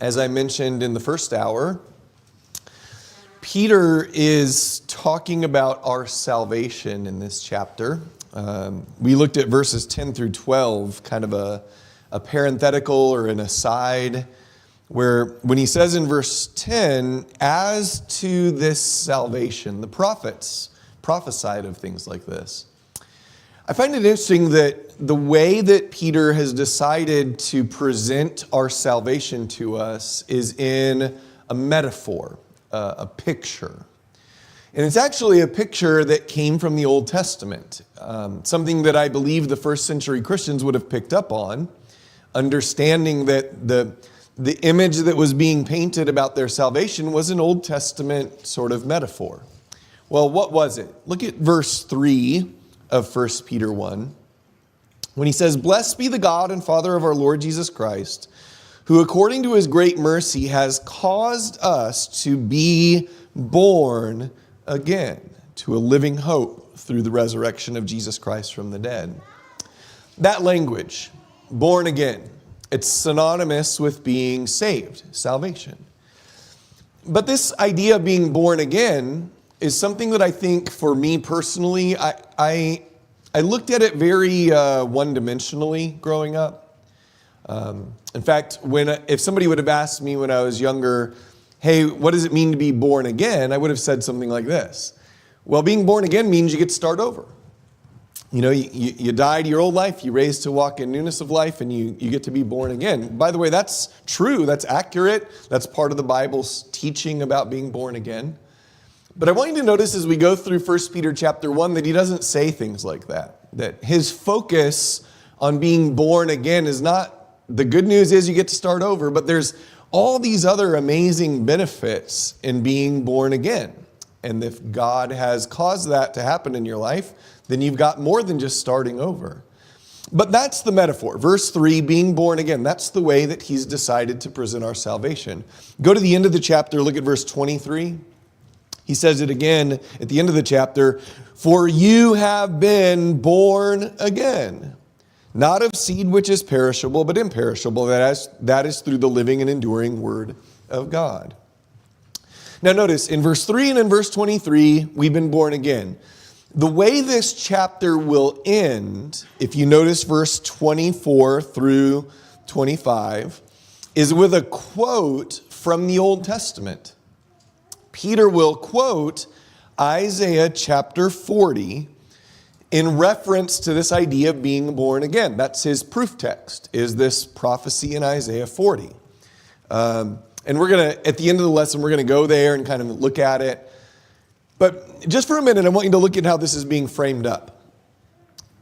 As I mentioned in the first hour, Peter is talking about our salvation in this chapter. We looked at verses 10 through 12, kind of a parenthetical or an aside, where when he says in verse 10, as to this salvation, the prophets prophesied of things like this. I find it interesting that the way that Peter has decided to present our salvation to us is in a metaphor, a picture. And it's actually a picture that came from the Old Testament, something that I believe the first century Christians would have picked up on, understanding that the image that was being painted about their salvation was an Old Testament sort of metaphor. Well, what was it? Look at verse 3 of 1 Peter 1, when he says, "Blessed be the God and Father of our Lord Jesus Christ, who according to his great mercy has caused us to be born again to a living hope through the resurrection of Jesus Christ from the dead." That language, born again, it's synonymous with being saved, salvation. But this idea of being born again is something that I think for me personally, I looked at it very one-dimensionally growing up. In fact, if somebody would have asked me when I was younger, hey, what does it mean to be born again? I would have said something like this. Well, being born again means you get to start over. You know, you died your old life, you raised to walk in newness of life, and you get to be born again. By the way, that's true, that's accurate, that's part of the Bible's teaching about being born again. But I want you to notice as we go through 1 Peter chapter 1 that he doesn't say things like that. That his focus on being born again is not, the good news is you get to start over, but there's all these other amazing benefits in being born again. And if God has caused that to happen in your life, then you've got more than just starting over. But that's the metaphor. Verse 3, being born again, that's the way that he's decided to present our salvation. Go to the end of the chapter, look at verse 23. He says it again at the end of the chapter, "For you have been born again, not of seed which is perishable, but imperishable, that is through the living and enduring word of God." Now notice, in verse 3 and in verse 23, we've been born again. The way this chapter will end, if you notice verse 24 through 25, is with a quote from the Old Testament. Peter will quote Isaiah chapter 40 in reference to this idea of being born again. That's his proof text, is this prophecy in Isaiah 40. And we're going to, at the end of the lesson, we're going to go there and kind of look at it. But just for a minute, I want you to look at how this is being framed up.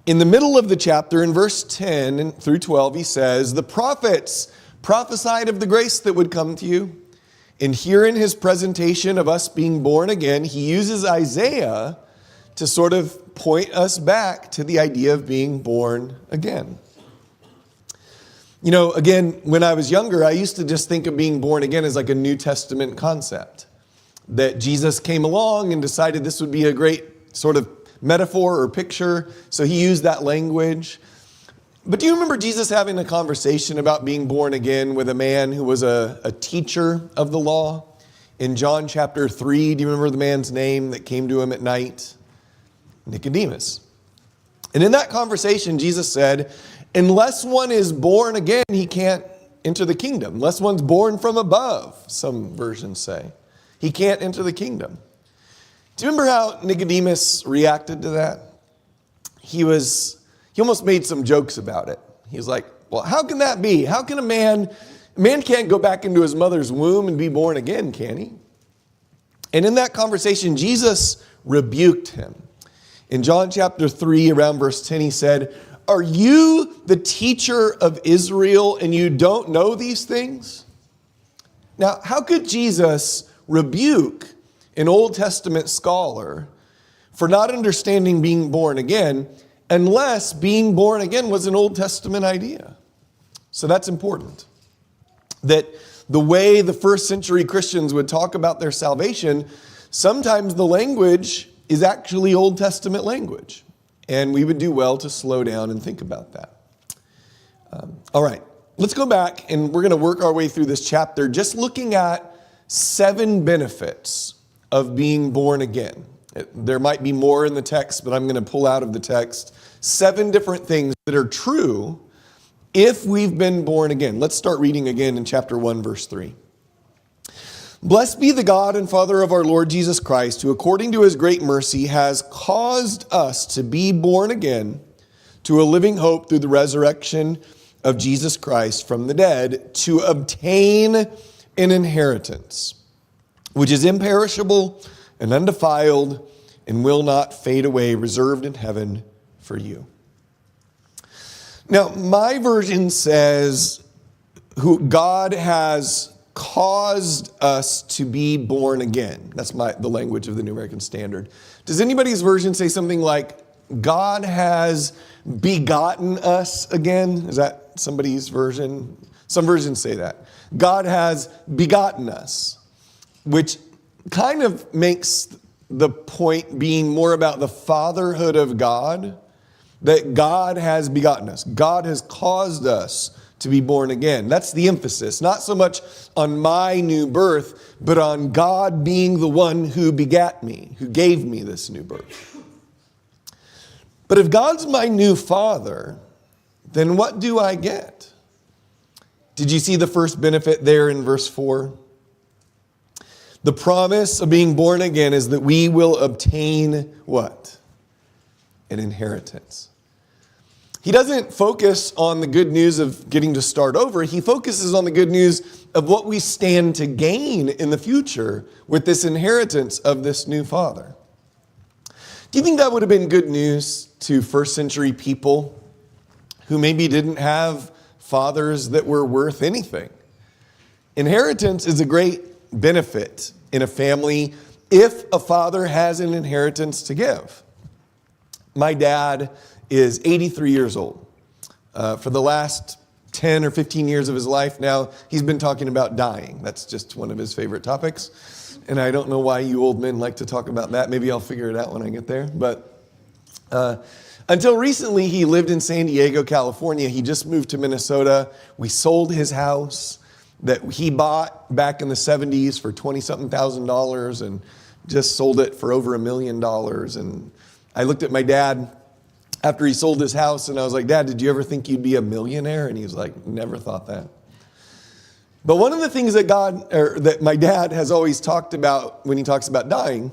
In the middle of the chapter, in verse 10 through 12, he says, "The prophets prophesied of the grace that would come to you." And here in his presentation of us being born again, he uses Isaiah to sort of point us back to the idea of being born again. You know, again, when I was younger, I used to just think of being born again as like a New Testament concept. That Jesus came along and decided this would be a great sort of metaphor or picture, so he used that language. But do you remember Jesus having a conversation about being born again with a man who was a teacher of the law? In John chapter 3, do you remember the man's name that came to him at night? Nicodemus. And in that conversation, Jesus said, unless one is born again, he can't enter the kingdom. Unless one's born from above, some versions say, he can't enter the kingdom. Do you remember how Nicodemus reacted to that? He almost made some jokes about it. He was like, well, how can that be? How can a man can't go back into his mother's womb and be born again, can he? And in that conversation, Jesus rebuked him. In John chapter 3, around verse 10, he said, "Are you the teacher of Israel and you don't know these things?" Now, how could Jesus rebuke an Old Testament scholar for not understanding being born again unless being born again was an Old Testament idea? So that's important. That the way the first century Christians would talk about their salvation, sometimes the language is actually Old Testament language. And we would do well to slow down and think about that. All right. let's go back and we're going to work our way through this chapter just looking at 7 benefits of being born again. There might be more in the text, but I'm going to pull out of the text 7 different things that are true if we've been born again. Let's start reading again in chapter 1, verse 3. Blessed be the God and Father of our Lord Jesus Christ, who according to his great mercy has caused us to be born again to a living hope through the resurrection of Jesus Christ from the dead, to obtain an inheritance, which is imperishable and undefiled and will not fade away, reserved in heaven for you. Now, my version says, who God has caused us to be born again. That's the language of the New American Standard. Does anybody's version say something like, God has begotten us again? Is that somebody's version? Some versions say that. God has begotten us, which kind of makes the point being more about the fatherhood of God, that God has begotten us. God has caused us to be born again. That's the emphasis. Not so much on my new birth, but on God being the one who begat me, who gave me this new birth. But if God's my new father, then what do I get? Did you see the first benefit there in verse 4? The promise of being born again is that we will obtain what? An inheritance. He doesn't focus on the good news of getting to start over. He focuses on the good news of what we stand to gain in the future with this inheritance of this new father. Do you think that would have been good news to first century people who maybe didn't have fathers that were worth anything? Inheritance is a great benefit in a family if a father has an inheritance to give. My dad is 83 years old. For the last 10 or 15 years of his life now, he's been talking about dying. That's just one of his favorite topics. And I don't know why you old men like to talk about that. Maybe I'll figure it out when I get there. But until recently, he lived in San Diego, California. He just moved to Minnesota. We sold his house that he bought back in the 70s for $20-something thousand and just sold it for over $1 million. And I looked at my dad after he sold his house and I was like, Dad, did you ever think you'd be a millionaire? And he was like, never thought that. But one of the things that my dad has always talked about when he talks about dying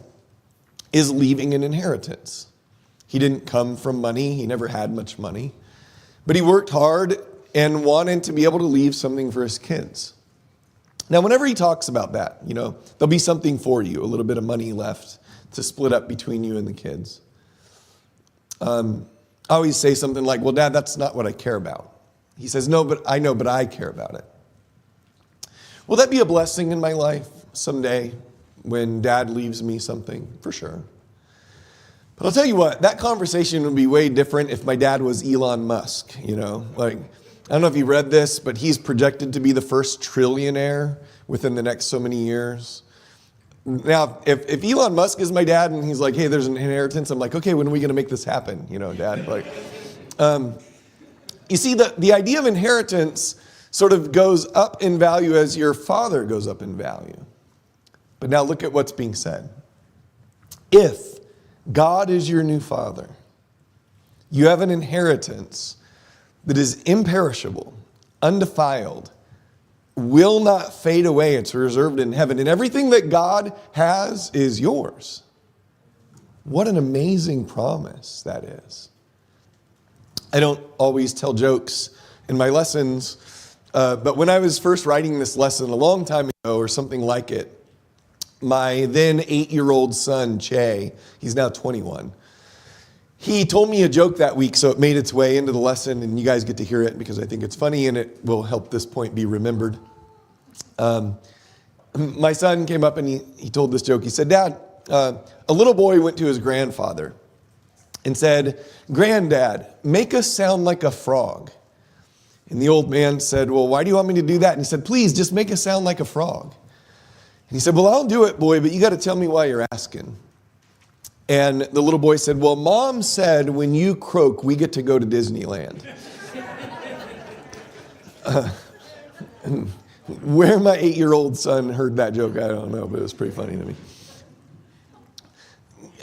is leaving an inheritance. He didn't come from money. He never had much money. But he worked hard and wanted to be able to leave something for his kids. Now, whenever he talks about that, there'll be something for you, a little bit of money left to split up between you and the kids. I always say something like, well, Dad, that's not what I care about. He says, no, but I care about it. Will that be a blessing in my life someday when Dad leaves me something? For sure. But I'll tell you what, that conversation would be way different if my dad was Elon Musk, I don't know if you read this, but he's projected to be the first trillionaire within the next so many years. Now, if Elon Musk is my dad and he's like, hey, there's an inheritance, I'm like, okay, when are we going to make this happen? Dad, you see, the idea of inheritance sort of goes up in value as your father goes up in value. But now look at what's being said. If God is your new father, you have an inheritance that is imperishable, undefiled, will not fade away. It's reserved in heaven. And everything that God has is yours. What an amazing promise that is. I don't always tell jokes in my lessons, but when I was first writing this lesson a long time ago or something like it, my then 8-year-old son, Che, he's now 21, he told me a joke that week, so it made its way into the lesson, and you guys get to hear it because I think it's funny and it will help this point be remembered. My son came up and he told this joke. He said, Dad, a little boy went to his grandfather and said, Granddad, make us sound like a frog. And the old man said, well, why do you want me to do that? And he said, please, just make us sound like a frog. And he said, well, I'll do it, boy, but you got to tell me why you're asking. And the little boy said, well, Mom said when you croak, we get to go to Disneyland. Where my 8-year-old son heard that joke, I don't know, but it was pretty funny to me.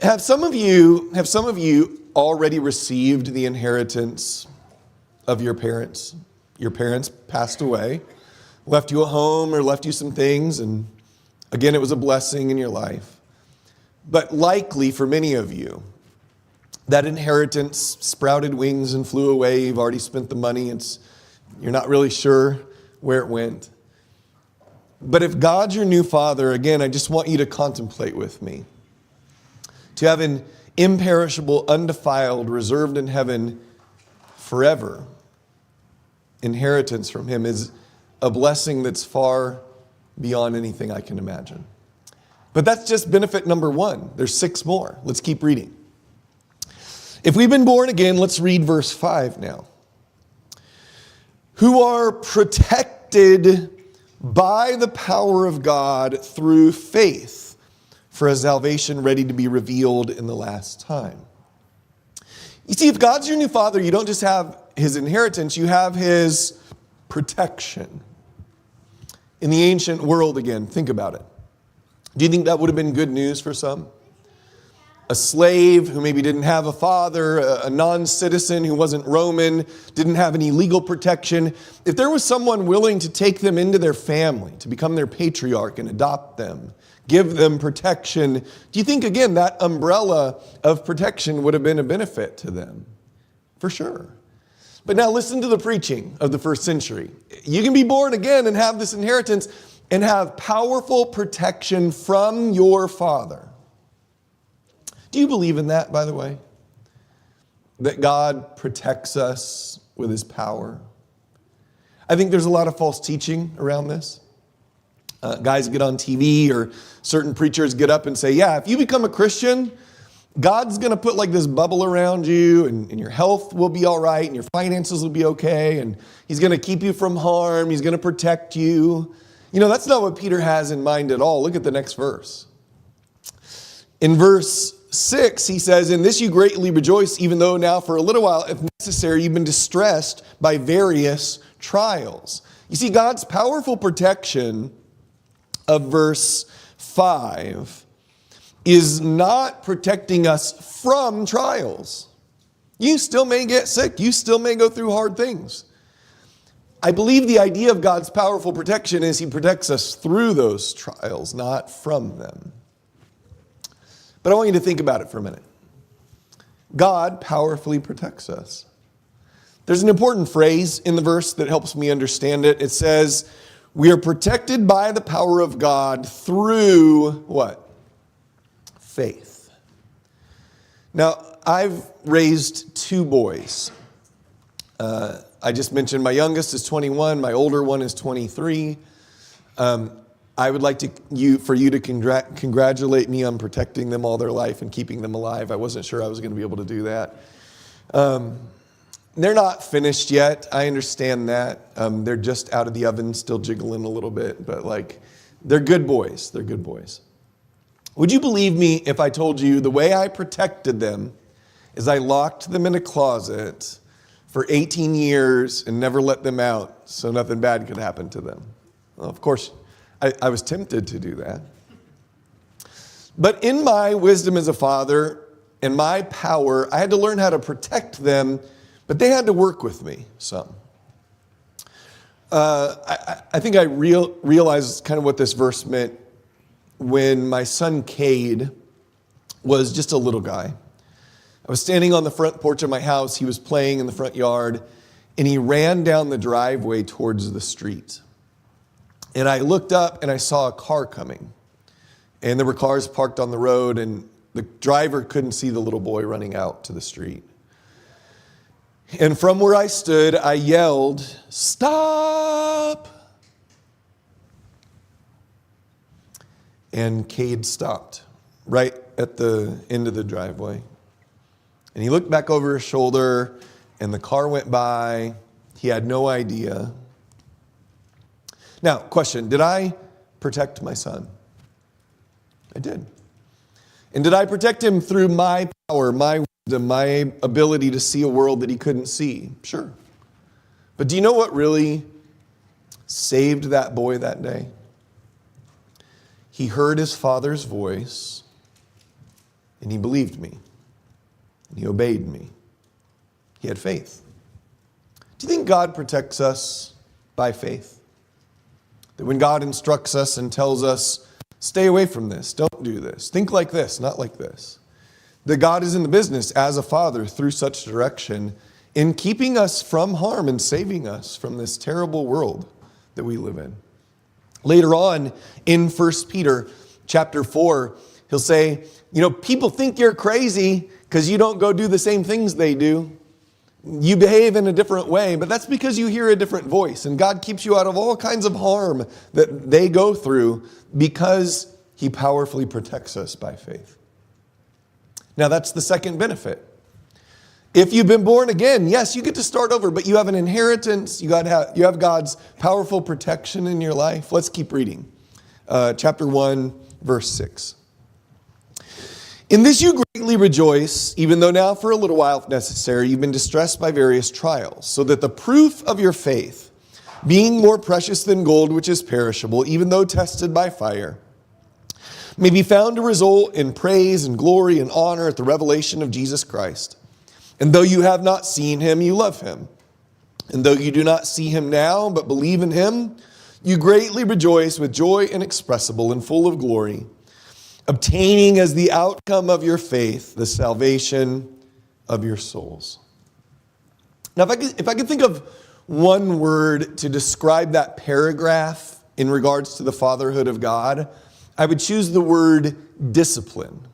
Have some of you already received the inheritance of your parents? Your parents passed away, left you a home or left you some things, and again, it was a blessing in your life. But likely for many of you, that inheritance sprouted wings and flew away. You've already spent the money. You're not really sure where it went. But if God's your new father, again, I just want you to contemplate with me. To have an imperishable, undefiled, reserved in heaven forever inheritance from him is a blessing that's far beyond anything I can imagine. But that's just benefit number 1. There's 6 more. Let's keep reading. If we've been born again, let's read verse 5 now. Who are protected by the power of God through faith for a salvation ready to be revealed in the last time. You see, if God's your new father, you don't just have his inheritance, you have his protection. In the ancient world, again, think about it. Do you think that would have been good news for some? A slave who maybe didn't have a father, a non-citizen who wasn't Roman, didn't have any legal protection. If there was someone willing to take them into their family, to become their patriarch and adopt them, give them protection, do you think, again, that umbrella of protection would have been a benefit to them? For sure. But now listen to the preaching of the first century. You can be born again and have this inheritance and have powerful protection from your father. Do you believe in that, by the way? That God protects us with his power? I think there's a lot of false teaching around this. Guys get on TV or certain preachers get up and say, yeah, if you become a Christian, God's going to put like this bubble around you and your health will be all right and your finances will be okay and he's going to keep you from harm. He's going to protect you. You know, that's not what Peter has in mind at all. Look at the next verse. In verse 6, he says, in this you greatly rejoice, even though now for a little while, if necessary, you've been distressed by various trials. You see, God's powerful protection of verse 5 is not protecting us from trials. You still may get sick. You still may go through hard things. I believe the idea of God's powerful protection is he protects us through those trials, not from them. But I want you to think about it for a minute. God powerfully protects us. There's an important phrase in the verse that helps me understand it. It says, we are protected by the power of God through what? Faith. Now, I've raised 2 boys. I just mentioned my youngest is 21. My older one is 23. I would like for you to congratulate me on protecting them all their life and keeping them alive. I wasn't sure I was going to be able to do that. They're not finished yet. I understand that. They're just out of the oven, still jiggling a little bit, but they're good boys. They're good boys. Would you believe me if I told you the way I protected them is I locked them in a closet for 18 years and never let them out so nothing bad could happen to them? Well, of course, I was tempted to do that. But in my wisdom as a father and my power, I had to learn how to protect them, but they had to work with me some. I think I realized kind of what this verse meant when my son Cade was just a little guy. I was standing on the front porch of my house. He was playing in the front yard, and he ran down the driveway towards the street. And I looked up and I saw a car coming. And there were cars parked on the road, and the driver couldn't see the little boy running out to the street. And from where I stood, I yelled, "Stop!" And Cade stopped right at the end of the driveway. And he looked back over his shoulder, and the car went by. He had no idea. Now, question, did I protect my son? I did. And did I protect him through my power, my wisdom, my ability to see a world that he couldn't see? Sure. But do you know what really saved that boy that day. He heard his father's voice, and he believed me, and he obeyed me. He had faith. Do you think God protects us by faith? That when God instructs us and tells us, stay away from this, don't do this, think like this, not like this, that God is in the business as a father through such direction in keeping us from harm and saving us from this terrible world that we live in. Later on in 1 Peter chapter 4, he'll say, people think you're crazy because you don't go do the same things they do. You behave in a different way, but that's because you hear a different voice. And God keeps you out of all kinds of harm that they go through because he powerfully protects us by faith. Now that's the second benefit. If you've been born again, yes, you get to start over, but you have an inheritance. You have God's powerful protection in your life. Let's keep reading. Chapter 1, verse 6. In this you greatly rejoice, even though now for a little while, if necessary, you've been distressed by various trials, so that the proof of your faith, being more precious than gold which is perishable, even though tested by fire, may be found to result in praise and glory and honor at the revelation of Jesus Christ. And though you have not seen him, you love him. And though you do not see him now, but believe in him, you greatly rejoice with joy inexpressible and full of glory, obtaining as the outcome of your faith the salvation of your souls. Now, if I could think of one word to describe that paragraph in regards to the fatherhood of God, I would choose the word discipline.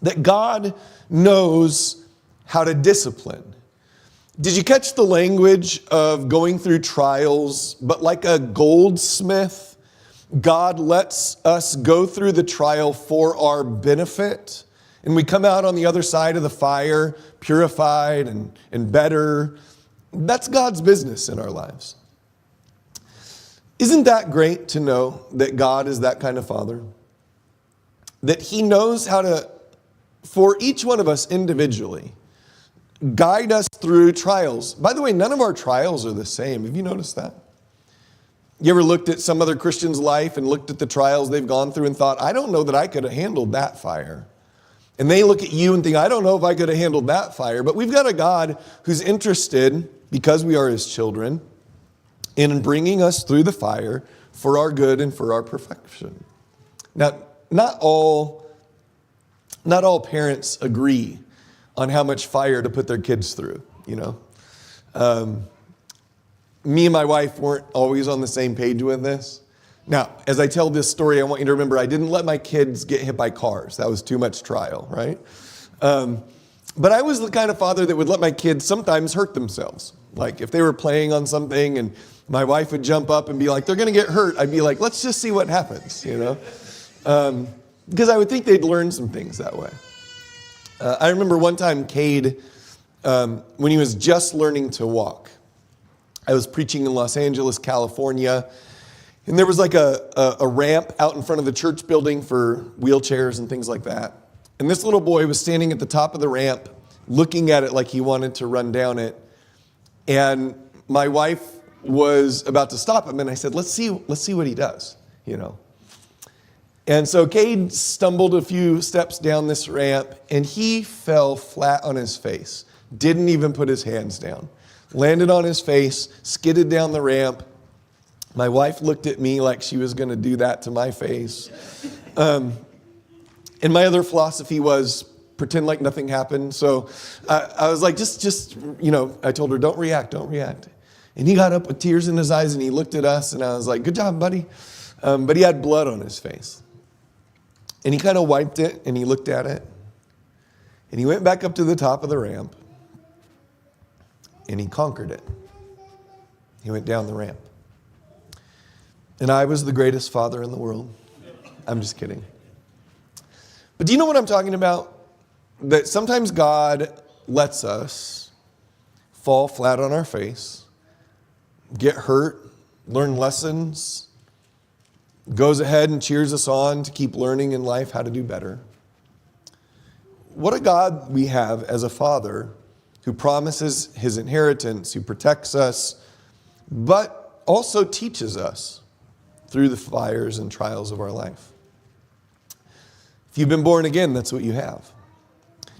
That God knows how to discipline. Did you catch the language of going through trials, but like a goldsmith, God lets us go through the trial for our benefit, and we come out on the other side of the fire purified and better. That's God's business in our lives. Isn't that great to know that God is that kind of father? That he knows how to, for each one of us individually, guide us through trials. By the way, none of our trials are the same. Have you noticed that? You ever looked at some other Christian's life and looked at the trials they've gone through and thought, I don't know that I could have handled that fire. And they look at you and think, I don't know if I could have handled that fire. But we've got a God who's interested, because we are his children, in bringing us through the fire for our good and for our perfection. Now, not all parents agree on how much fire to put their kids through, Me and my wife weren't always on the same page with this. Now, as I tell this story, I want you to remember I didn't let my kids get hit by cars. That was too much trial, right? But I was the kind of father that would let my kids sometimes hurt themselves. Like if they were playing on something and my wife would jump up and be like, they're going to get hurt. I'd be like, let's just see what happens, Because I would think they'd learn some things that way. I remember one time Cade, when he was just learning to walk, I was preaching in Los Angeles, California, and there was like a ramp out in front of the church building for wheelchairs and things like that. And this little boy was standing at the top of the ramp, looking at it like he wanted to run down it. And my wife was about to stop him, and I said, let's see what he does, And so Cade stumbled a few steps down this ramp, and he fell flat on his face. Didn't even put his hands down. Landed on his face, skidded down the ramp. My wife looked at me like she was going to do that to my face. And my other philosophy was pretend like nothing happened. So I was like, just I told her, don't react. And he got up with tears in his eyes, and he looked at us, and I was like, good job, buddy. But he had blood on his face. And he kind of wiped it, and he looked at it. And he went back up to the top of the ramp, and he conquered it. He went down the ramp. And I was the greatest father in the world. I'm just kidding. But do you know what I'm talking about? That sometimes God lets us fall flat on our face, get hurt, learn lessons, goes ahead and cheers us on to keep learning in life how to do better. What a God we have as a father who promises his inheritance, who protects us, but also teaches us through the fires and trials of our life. If you've been born again, that's what you have.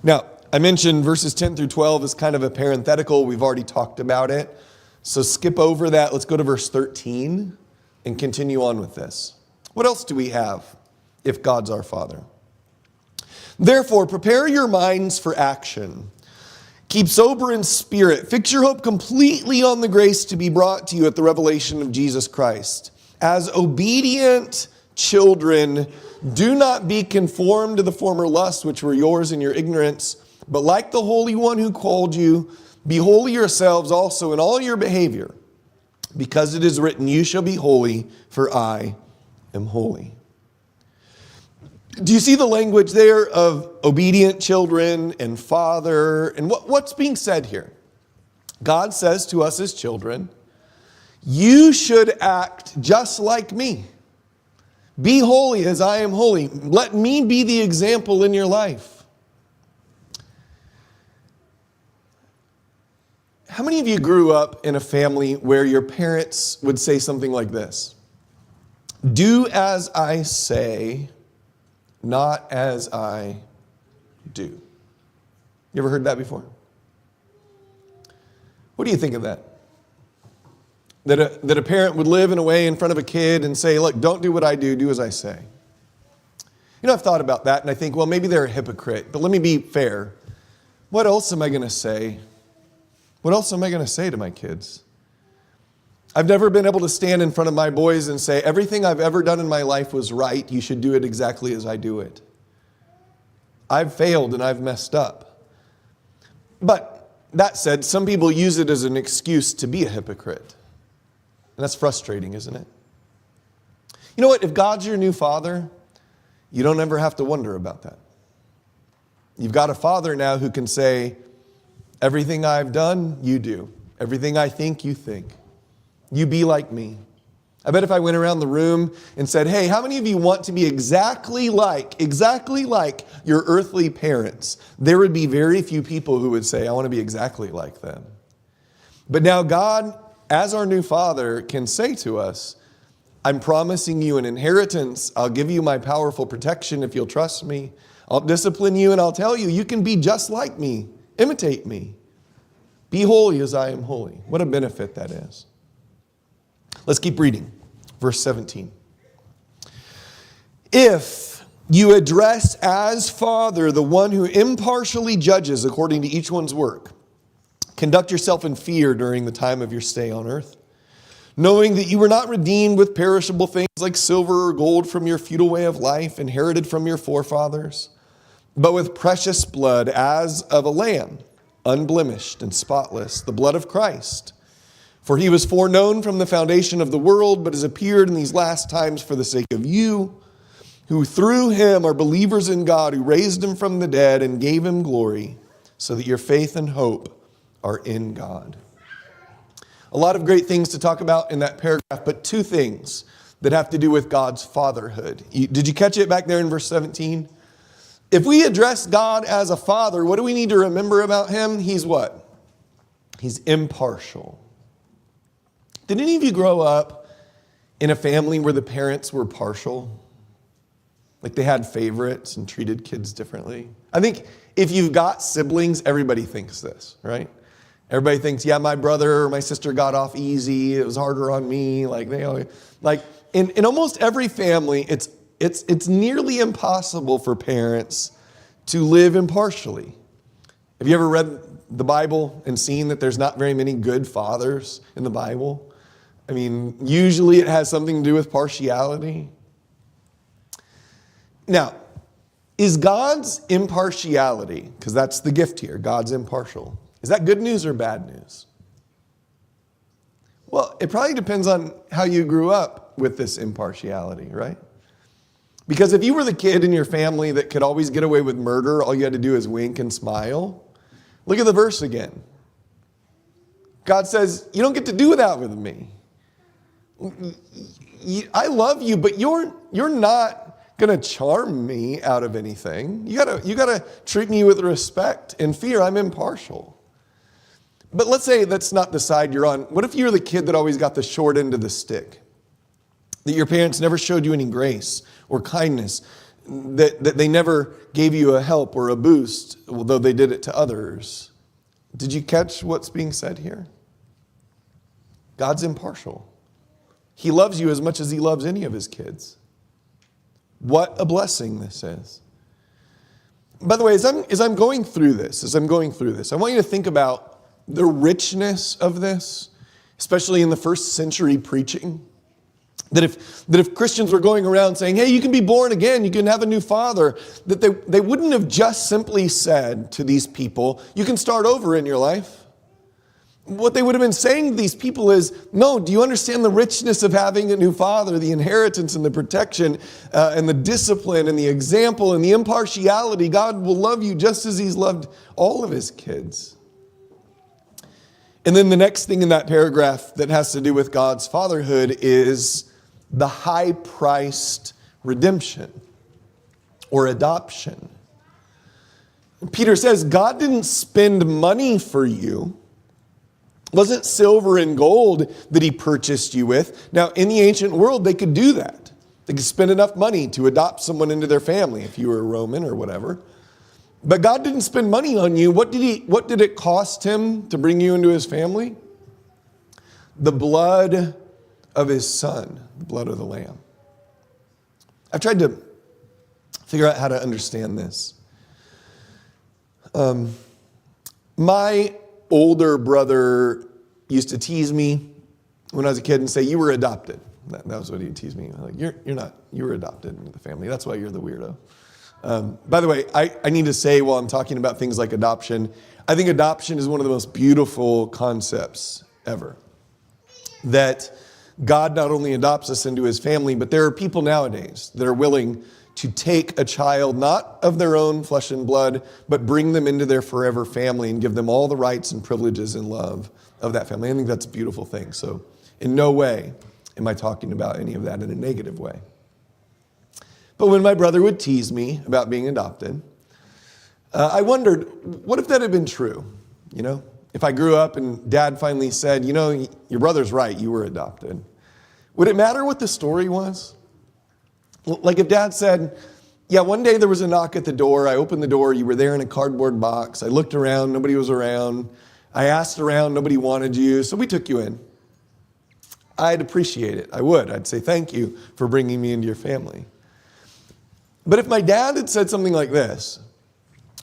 Now, I mentioned verses 10 through 12 is kind of a parenthetical. We've already talked about it. So skip over that. Let's go to verse 13 and continue on with this. What else do we have if God's our Father? Therefore, prepare your minds for action. Keep sober in spirit. Fix your hope completely on the grace to be brought to you at the revelation of Jesus Christ. As obedient children, do not be conformed to the former lusts which were yours in your ignorance, but like the Holy One who called you, be holy yourselves also in all your behavior, because it is written, you shall be holy, for I am holy. Do you see the language there of obedient children and father? And what's being said here? God says to us as children, you should act just like me. Be holy as I am holy. Let me be the example in your life. How many of you grew up in a family where your parents would say something like this? Do as I say, not as I do. You ever heard that before? What do you think of that? That a parent would live in a way in front of a kid and say, look, don't do what I do, do as I say. You know, I've thought about that and I think, well, maybe they're a hypocrite, but let me be fair. What else am I going to say? What else am I going to say to my kids? I've never been able to stand in front of my boys and say, everything I've ever done in my life was right. You should do it exactly as I do it. I've failed and I've messed up. But that said, some people use it as an excuse to be a hypocrite. And that's frustrating, isn't it? You know what? If God's your new father, you don't ever have to wonder about that. You've got a father now who can say, everything I've done, you do. Everything I think, you think. You be like me. I bet if I went around the room and said, hey, how many of you want to be exactly like your earthly parents? There would be very few people who would say, I want to be exactly like them. But now God, as our new father, can say to us, I'm promising you an inheritance. I'll give you my powerful protection if you'll trust me. I'll discipline you and I'll tell you, you can be just like me. Imitate me. Be holy as I am holy. What a benefit that is. Let's keep reading. Verse 17. If you address as Father the one who impartially judges according to each one's work, conduct yourself in fear during the time of your stay on earth, knowing that you were not redeemed with perishable things like silver or gold from your futile way of life inherited from your forefathers, but with precious blood as of a lamb, unblemished and spotless, the blood of Christ. For he was foreknown from the foundation of the world, but has appeared in these last times for the sake of you, who through him are believers in God, who raised him from the dead and gave him glory, so that your faith and hope are in God. A lot of great things to talk about in that paragraph, but two things that have to do with God's fatherhood. Did you catch it back there in verse 17? If we address God as a father, what do we need to remember about him? He's what? He's impartial. Did any of you grow up in a family where the parents were partial? Like they had favorites and treated kids differently? I think if you've got siblings, everybody thinks this, right? Everybody thinks, yeah, my brother or my sister got off easy. It was harder on me. In almost every family, it's nearly impossible for parents to live impartially. Have you ever read the Bible and seen that there's not very many good fathers in the Bible? I mean, usually it has something to do with partiality. Now, is God's impartiality, because that's the gift here, God's impartial, is that good news or bad news? Well, it probably depends on how you grew up with this impartiality, right? Because if you were the kid in your family that could always get away with murder, all you had to do is wink and smile. Look at the verse again. God says, you don't get to do that with me. I love you, but you're not going to charm me out of anything. You gotta treat me with respect and fear. I'm impartial. But let's say that's not the side you're on. What if you're the kid that always got the short end of the stick? That your parents never showed you any grace or kindness, that they never gave you a help or a boost, although they did it to others. Did you catch what's being said here? God's impartial. He loves you as much as he loves any of his kids. What a blessing this is. By the way, as I'm going through this, I want you to think about the richness of this, especially in the first century preaching. That if Christians were going around saying, hey, you can be born again, you can have a new father, that they wouldn't have just simply said to these people, you can start over in your life. What they would have been saying to these people is, no, do you understand the richness of having a new father, the inheritance and the protection and the discipline and the example and the impartiality? God will love you just as he's loved all of his kids. And then the next thing in that paragraph that has to do with God's fatherhood is the high-priced redemption or adoption. Peter says, God didn't spend money for you. It wasn't silver and gold that he purchased you with. Now, in the ancient world, they could do that. They could spend enough money to adopt someone into their family if you were a Roman or whatever. But God didn't spend money on you. What did it cost him to bring you into his family? The blood of his son, the blood of the Lamb. I've tried to figure out how to understand this. My older brother used to tease me when I was a kid and say, you were adopted. That was what he'd tease me. Like, you're not, you were adopted into the family. That's why you're the weirdo. By the way, I need to say while I'm talking about things like adoption, I think adoption is one of the most beautiful concepts ever. That God not only adopts us into his family, but there are people nowadays that are willing to take a child, not of their own flesh and blood, but bring them into their forever family and give them all the rights and privileges and love of that family. I think that's a beautiful thing. So in no way am I talking about any of that in a negative way. But when my brother would tease me about being adopted, I wondered, what if that had been true? You know, if I grew up and dad finally said, you know, your brother's right, you were adopted. Would it matter what the story was? Like if dad said, yeah, one day there was a knock at the door. I opened the door. You were there in a cardboard box. I looked around. Nobody was around. I asked around. Nobody wanted you. So we took you in. I'd appreciate it. I would. I'd say thank you for bringing me into your family. But if my dad had said something like this,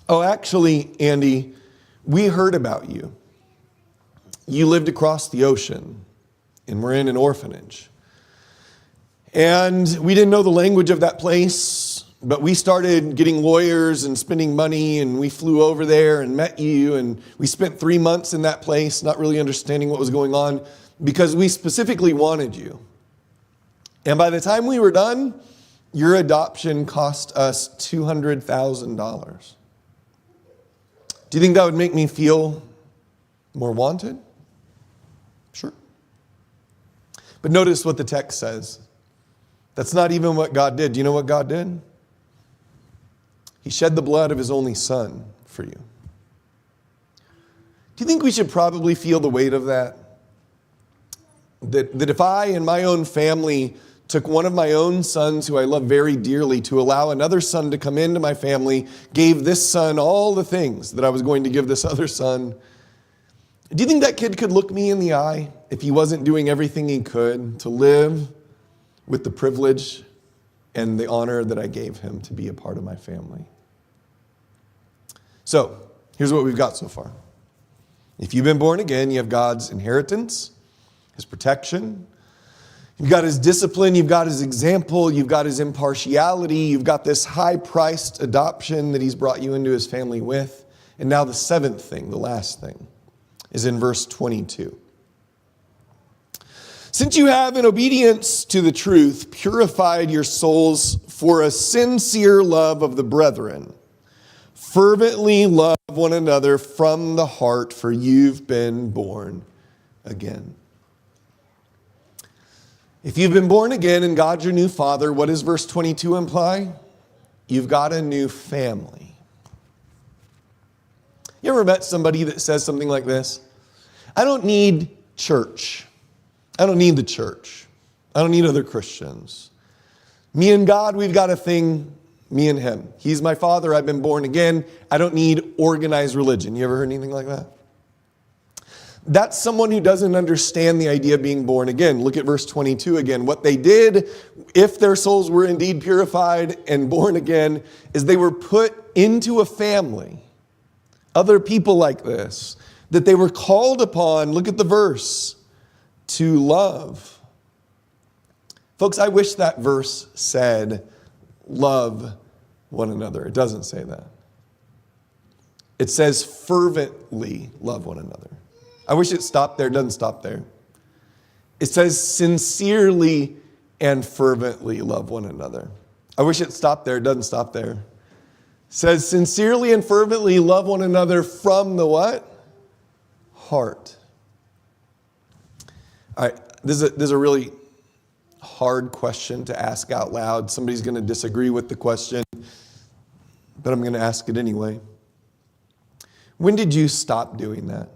oh, actually, Andy, we heard about you. You lived across the ocean and we're in an orphanage. And we didn't know the language of that place, but we started getting lawyers and spending money, and we flew over there and met you, and we spent 3 months in that place not really understanding what was going on because we specifically wanted you. And by the time we were done, your adoption cost us $200,000. Do you think that would make me feel more wanted? Sure. But notice what the text says. That's not even what God did. Do you know what God did? He shed the blood of his only son for you. Do you think we should probably feel the weight of that? That if I and my own family took one of my own sons who I love very dearly to allow another son to come into my family, gave this son all the things that I was going to give this other son, do you think that kid could look me in the eye if he wasn't doing everything he could to live with the privilege and the honor that I gave him to be a part of my family? So, here's what we've got so far. If you've been born again, you have God's inheritance, his protection, you've got his discipline, you've got his example, you've got his impartiality, you've got this high-priced adoption that he's brought you into his family with. And now the seventh thing, the last thing, is in verse 22. Since you have, in obedience to the truth, purified your souls for a sincere love of the brethren, fervently love one another from the heart, for you've been born again. If you've been born again and God's your new father, what does verse 22 imply? You've got a new family. You ever met somebody that says something like this? I don't need church. I don't need the church. I don't need other Christians. Me and God, we've got a thing, me and him. He's my father. I've been born again. I don't need organized religion. You ever heard anything like that? That's someone who doesn't understand the idea of being born again. Look at verse 22 again. What they did, if their souls were indeed purified and born again, is they were put into a family. Other people like this, that they were called upon, look at the verse, to love. Folks, I wish that verse said, love one another. It doesn't say that. It says fervently love one another. I wish it stopped there. It doesn't stop there. It says sincerely and fervently love one another. I wish it stopped there. It doesn't stop there. It says sincerely and fervently love one another from the what? Heart. All right, this is a really hard question to ask out loud. Somebody's going to disagree with the question, but I'm going to ask it anyway. When did you stop doing that?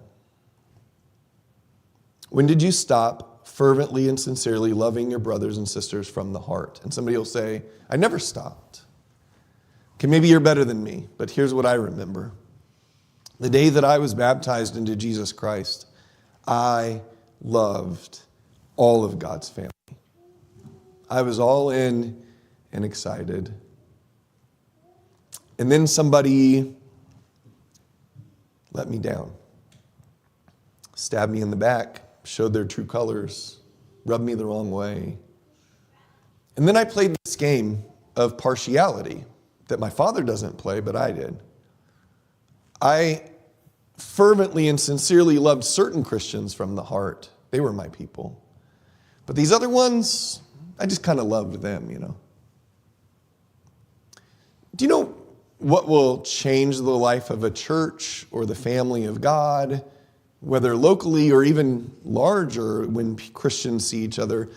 When did you stop fervently and sincerely loving your brothers and sisters from the heart? And somebody will say, I never stopped. Okay, maybe you're better than me, but here's what I remember. The day that I was baptized into Jesus Christ, I loved all of God's family. I was all in and excited. And then somebody let me down, stabbed me in the back, showed their true colors, rubbed me the wrong way. And then I played this game of partiality that my father doesn't play, but I did. I fervently and sincerely loved certain Christians from the heart. They were my people. But these other ones, I just kind of loved them, you know. Do you know what will change the life of a church or the family of God, whether locally or even larger when Christians see each other,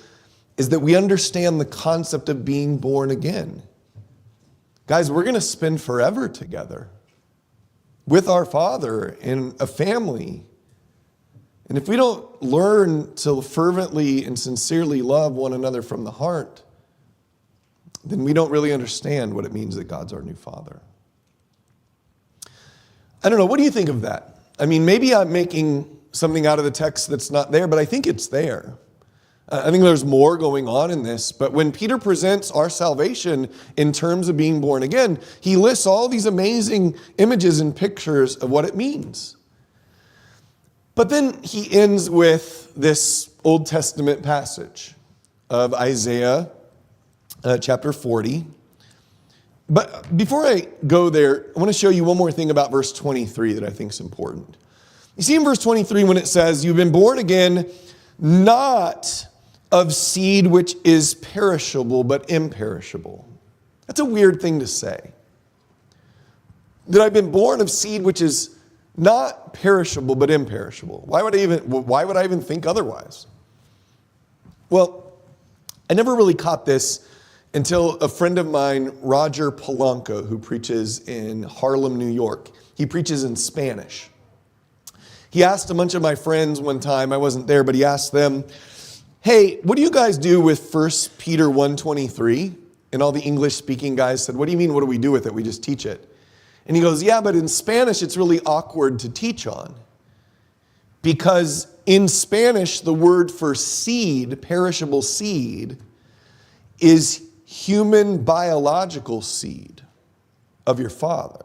is that we understand the concept of being born again. Guys, we're going to spend forever together with our Father in a family. And if we don't learn to fervently and sincerely love one another from the heart, then we don't really understand what it means that God's our new Father. I don't know, what do you think of that? I mean, maybe I'm making something out of the text that's not there, but I think it's there. I think there's more going on in this. But when Peter presents our salvation in terms of being born again, he lists all these amazing images and pictures of what it means. But then he ends with this Old Testament passage of Isaiah chapter 40. But before I go there, I want to show you one more thing about verse 23 that I think is important. You see in verse 23 when it says, you've been born again, not of seed which is perishable, but imperishable. That's a weird thing to say. That I've been born of seed which is not perishable, but imperishable. Why would I even think otherwise? Well, I never really caught this until a friend of mine, Roger Polanco, who preaches in Harlem, New York. He preaches in Spanish. He asked a bunch of my friends one time, I wasn't there, but he asked them, hey, what do you guys do with 1 Peter 1:23? And all the English-speaking guys said, what do you mean, what do we do with it? We just teach it. And he goes, yeah, but in Spanish, it's really awkward to teach on. Because in Spanish, the word for seed, perishable seed, is human biological seed of your father.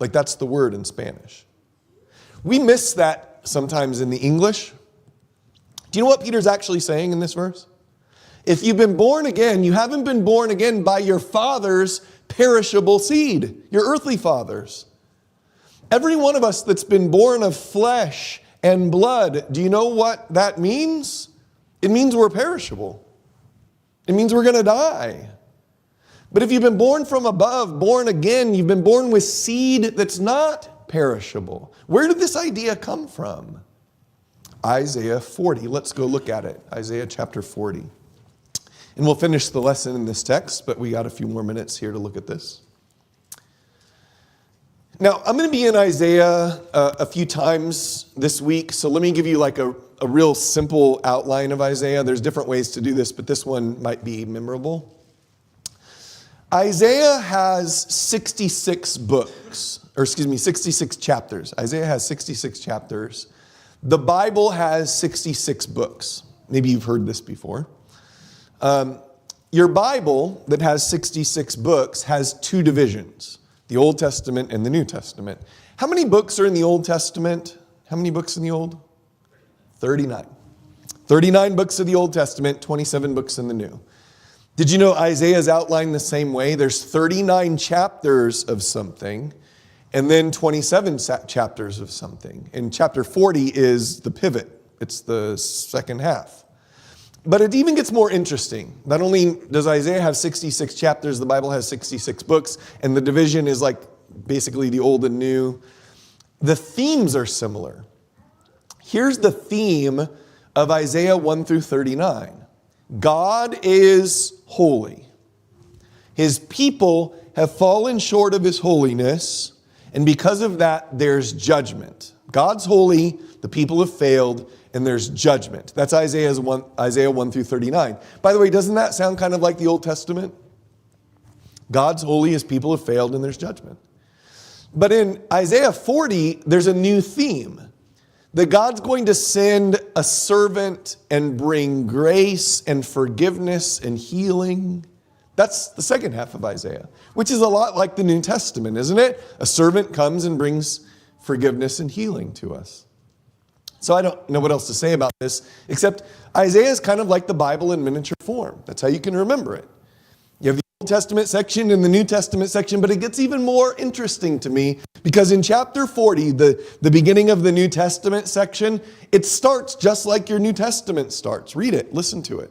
Like that's the word in Spanish. We miss that sometimes in the English. Do you know what Peter's actually saying in this verse? If you've been born again, you haven't been born again by your father's perishable seed, your earthly fathers. Every one of us that's been born of flesh and blood, do you know what that means? It means we're perishable. It means we're going to die. But if you've been born from above, born again, you've been born with seed that's not perishable. Where did this idea come from? Isaiah 40. Let's go look at it. Isaiah chapter 40. And we'll finish the lesson in this text, but we got a few more minutes here to look at this. Now, I'm going to be in Isaiah a few times this week, so let me give you like a real simple outline of Isaiah. There's different ways to do this, but this one might be memorable. Isaiah has 66 books, 66 chapters. Isaiah has 66 chapters. The Bible has 66 books. Maybe you've heard this before. Your Bible that has 66 books has two divisions, the Old Testament and the New Testament. How many books are in the Old Testament? How many books in the Old? 39. 39 books of the Old Testament, 27 books in the New. Did you know Isaiah is outlined the same way? There's 39 chapters of something, and then 27 chapters of something. And chapter 40 is the pivot. It's the second half. But it even gets more interesting. Not only does Isaiah have 66 chapters, the Bible has 66 books, and the division is like basically the old and new. The themes are similar. Here's the theme of Isaiah 1 through 39. God is holy. His people have fallen short of his holiness, and because of that, there's judgment. God's holy, the people have failed, and there's judgment. That's Isaiah 1 through 39. By the way, doesn't that sound kind of like the Old Testament? God's holy, his people have failed, and there's judgment. But in Isaiah 40, there's a new theme. That God's going to send a servant and bring grace and forgiveness and healing. That's the second half of Isaiah, which is a lot like the New Testament, isn't it? A servant comes and brings forgiveness and healing to us. So I don't know what else to say about this, except Isaiah is kind of like the Bible in miniature form. That's how you can remember it. You have the Old Testament section and the New Testament section, but it gets even more interesting to me because in chapter 40, the beginning of the New Testament section, it starts just like your New Testament starts. Read it. Listen to it.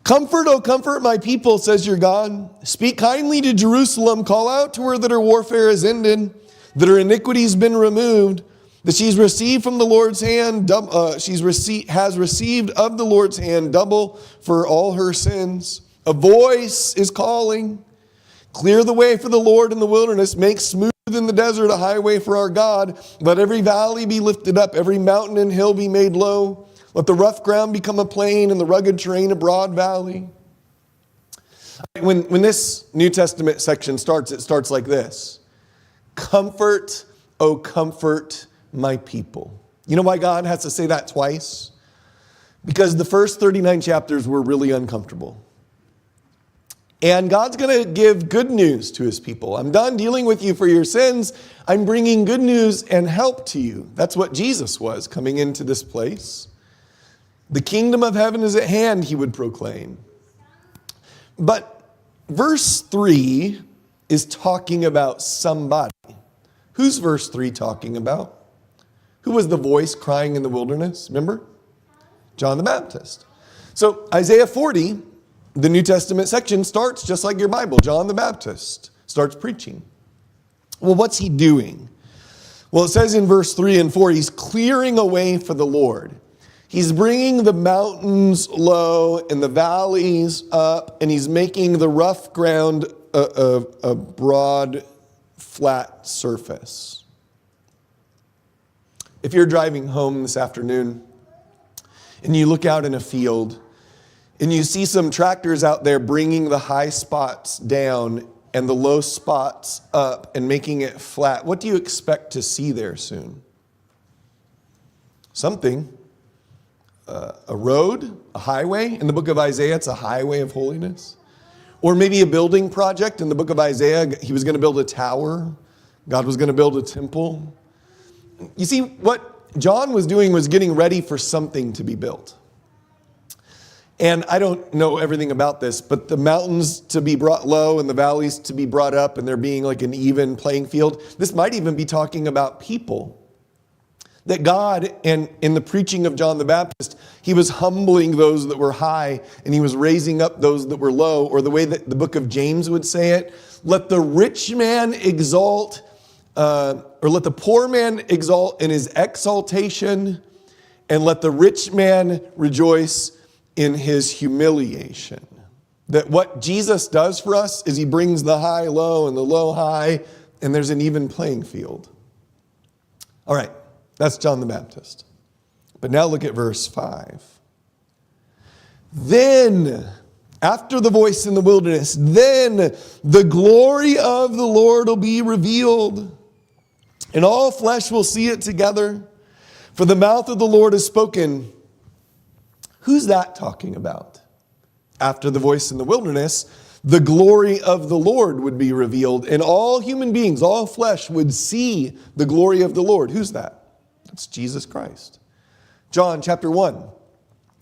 Comfort, O comfort my people, says your God. Speak kindly to Jerusalem. Call out to her that her warfare is ended, that her iniquity has been removed, that she's received from the Lord's hand, has received of the Lord's hand double for all her sins. A voice is calling, clear the way for the Lord in the wilderness, make smooth in the desert a highway for our God. Let every valley be lifted up, every mountain and hill be made low. Let the rough ground become a plain and the rugged terrain a broad valley. When this New Testament section starts, it starts like this. Comfort, O comfort my people. You know why God has to say that twice? Because the first 39 chapters were really uncomfortable. And God's going to give good news to his people. I'm done dealing with you for your sins. I'm bringing good news and help to you. That's what Jesus was coming into this place. The kingdom of heaven is at hand, he would proclaim. But verse 3 is talking about somebody. Who's verse 3 talking about? Who was the voice crying in the wilderness? Remember? John the Baptist. So Isaiah 40, the New Testament section, starts just like your Bible. John the Baptist starts preaching. Well, what's he doing? Well, it says in verse 3 and 4, he's clearing a way for the Lord. He's bringing the mountains low and the valleys up, and he's making the rough ground a broad, flat surface. If you're driving home this afternoon and you look out in a field and you see some tractors out there bringing the high spots down and the low spots up and making it flat, what do you expect to see there soon? Something. A road, a highway. In the book of Isaiah, it's a highway of holiness. Or maybe a building project. In the book of Isaiah, he was going to build a tower. God was going to build a temple. You see, what John was doing was getting ready for something to be built. And I don't know everything about this, but the mountains to be brought low and the valleys to be brought up and there being like an even playing field. This might even be talking about people. That God, and in the preaching of John the Baptist, he was humbling those that were high and he was raising up those that were low, or the way that the book of James would say it, let the rich man exalt, or let the poor man exalt in his exaltation, and let the rich man rejoice in his humiliation. That what Jesus does for us is he brings the high low and the low high, and there's an even playing field. All right, that's John the Baptist. But now look at verse 5. Then, after the voice in the wilderness, then the glory of the Lord will be revealed, and all flesh will see it together, for the mouth of the Lord has spoken. Who's that talking about? After the voice in the wilderness, the glory of the Lord would be revealed, and all human beings, all flesh would see the glory of the Lord. Who's that? That's Jesus Christ. John chapter 1.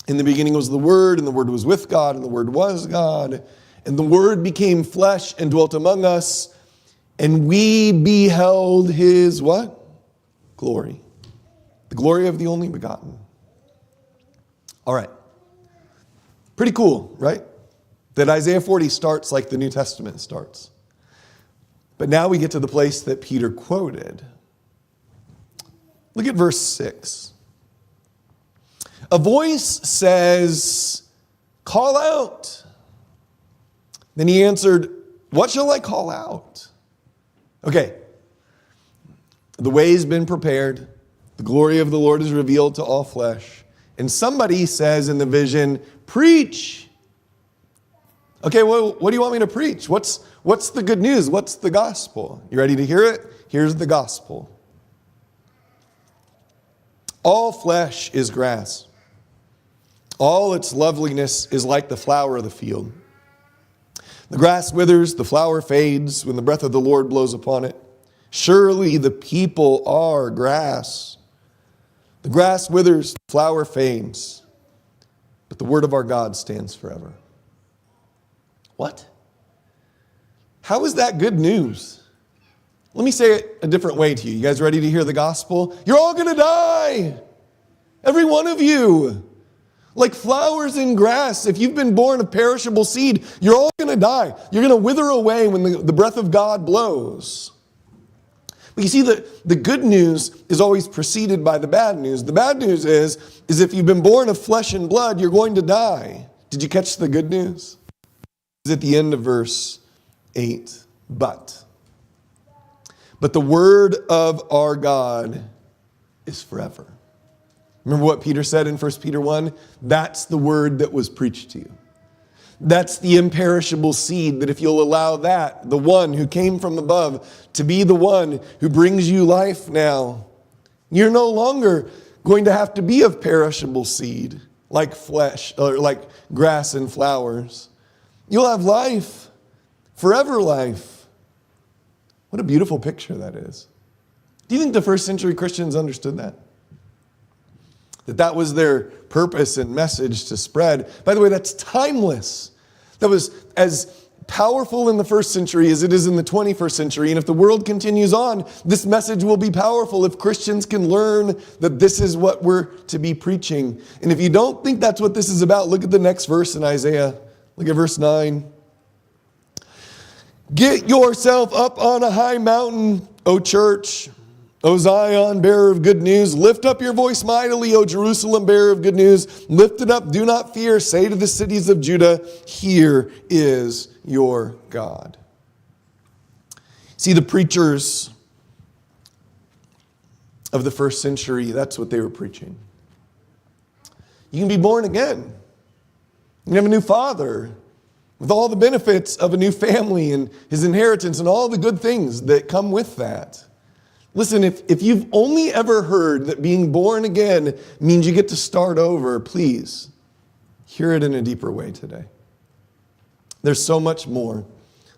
In the beginning was the Word, and the Word was with God, and the Word was God. And the Word became flesh and dwelt among us, and we beheld His what? Glory. The glory of the only begotten. All right. Pretty cool, right? That Isaiah 40 starts like the New Testament starts. But now we get to the place that Peter quoted. Look at verse 6. A voice says, "Call out." Then he answered, "What shall I call out?" Okay. The way's been prepared. The glory of the Lord is revealed to all flesh. And somebody says in the vision, "Preach." Okay, well, what do you want me to preach? What's the good news? What's the gospel? You ready to hear it? Here's the gospel. All flesh is grass. All its loveliness is like the flower of the field. The grass withers, the flower fades when the breath of the Lord blows upon it. Surely the people are grass. The grass withers, the flower fades, but the word of our God stands forever. What? How is that good news? Let me say it a different way to you. You guys ready to hear the gospel? You're all going to die. Every one of you. Like flowers in grass. If you've been born of perishable seed, you're all going to die. You're going to wither away when the breath of God blows. But you see, the good news is always preceded by the bad news. The bad news is if you've been born of flesh and blood, you're going to die. Did you catch the good news? It's at the end of verse 8. But the word of our God is forever. Remember what Peter said in 1 Peter 1? That's the word that was preached to you. That's the imperishable seed that if you'll allow that, the one who came from above, to be the one who brings you life now, you're no longer going to have to be of perishable seed, like flesh, or like grass and flowers. You'll have life, forever life. What a beautiful picture that is. Do you think the first century Christians understood that? That was their purpose and message to spread. By the way, that's timeless. That was as powerful in the first century as it is in the 21st century. And if the world continues on, this message will be powerful if Christians can learn that this is what we're to be preaching. And if you don't think that's what this is about, look at the next verse in Isaiah. Look at verse 9. Get yourself up on a high mountain, O church. O Zion, bearer of good news, lift up your voice mightily, O Jerusalem, bearer of good news. Lift it up, do not fear. Say to the cities of Judah, here is your God. See, the preachers of the first century, that's what they were preaching. You can be born again. You can have a new father with all the benefits of a new family and his inheritance and all the good things that come with that. Listen, if you've only ever heard that being born again means you get to start over, please hear it in a deeper way today. There's so much more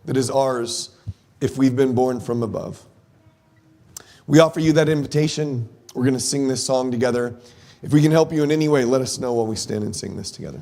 that is ours if we've been born from above. We offer you that invitation. We're going to sing this song together. If we can help you in any way, let us know while we stand and sing this together.